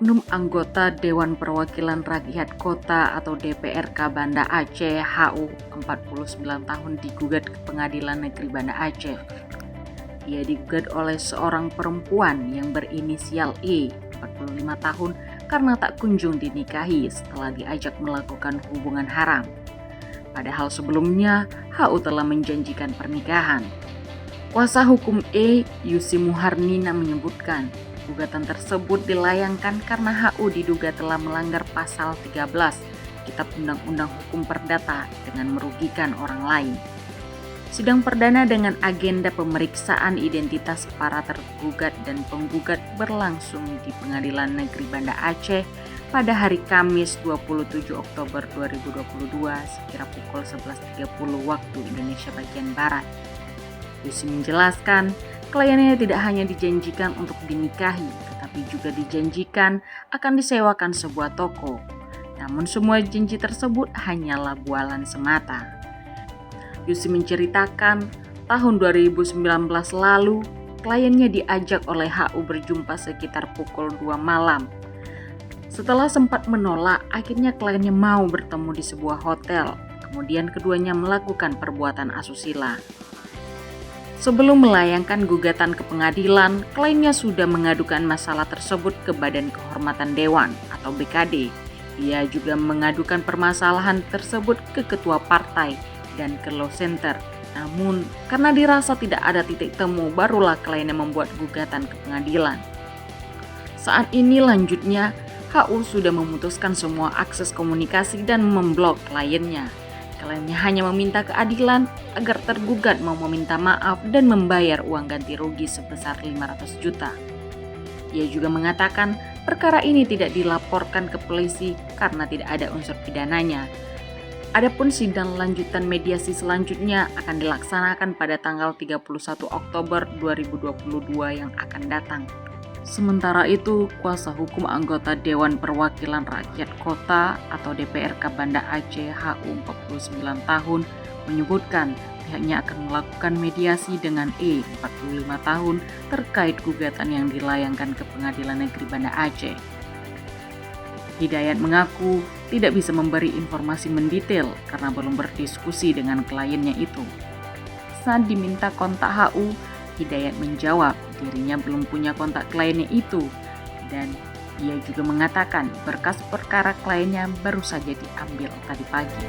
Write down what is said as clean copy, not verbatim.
Oknum anggota Dewan Perwakilan Rakyat Kota atau DPRK Banda Aceh HU 49 tahun digugat ke Pengadilan Negeri Banda Aceh. Ia digugat oleh seorang perempuan yang berinisial E, 45 tahun, karena tak kunjung dinikahi setelah diajak melakukan hubungan haram. Padahal sebelumnya HU telah menjanjikan pernikahan. Kuasa hukum E, Yusi Muharnina, menyebutkan gugatan tersebut dilayangkan karena HU diduga telah melanggar pasal 13 Kitab Undang-Undang Hukum Perdata dengan merugikan orang lain. Sidang perdana dengan agenda pemeriksaan identitas para tergugat dan penggugat berlangsung di Pengadilan Negeri Banda Aceh pada hari Kamis 27 Oktober 2022 sekira pukul 11.30 waktu Indonesia bagian Barat. Yusi menjelaskan, kliennya tidak hanya dijanjikan untuk dinikahi, tetapi juga dijanjikan akan disewakan sebuah toko. Namun semua janji tersebut hanyalah bualan semata. Yusi menceritakan, tahun 2019 lalu, kliennya diajak oleh HU berjumpa sekitar pukul 2 malam. Setelah sempat menolak, akhirnya kliennya mau bertemu di sebuah hotel. Kemudian keduanya melakukan perbuatan asusila. Sebelum melayangkan gugatan ke pengadilan, kliennya sudah mengadukan masalah tersebut ke Badan Kehormatan Dewan atau BKD. Ia juga mengadukan permasalahan tersebut ke ketua partai dan ke law center. Namun, karena dirasa tidak ada titik temu, barulah kliennya membuat gugatan ke pengadilan. Saat ini lanjutnya, HU sudah memutuskan semua akses komunikasi dan memblok kliennya. Kliennya hanya meminta keadilan agar tergugat mau meminta maaf dan membayar uang ganti rugi sebesar 500 juta. Ia juga mengatakan perkara ini tidak dilaporkan ke polisi karena tidak ada unsur pidananya. Adapun sidang lanjutan mediasi selanjutnya akan dilaksanakan pada tanggal 31 Oktober 2022 yang akan datang. Sementara itu, kuasa hukum anggota Dewan Perwakilan Rakyat Kota atau DPRK Banda Aceh HU 49 tahun menyebutkan pihaknya akan melakukan mediasi dengan E, 45 tahun terkait gugatan yang dilayangkan ke Pengadilan Negeri Banda Aceh. Hidayat mengaku tidak bisa memberi informasi mendetail karena belum berdiskusi dengan kliennya itu. Saat diminta kontak HU, Hidayat menjawab dirinya belum punya kontak kliennya itu, dan ia juga mengatakan berkas perkara kliennya baru saja diambil tadi pagi.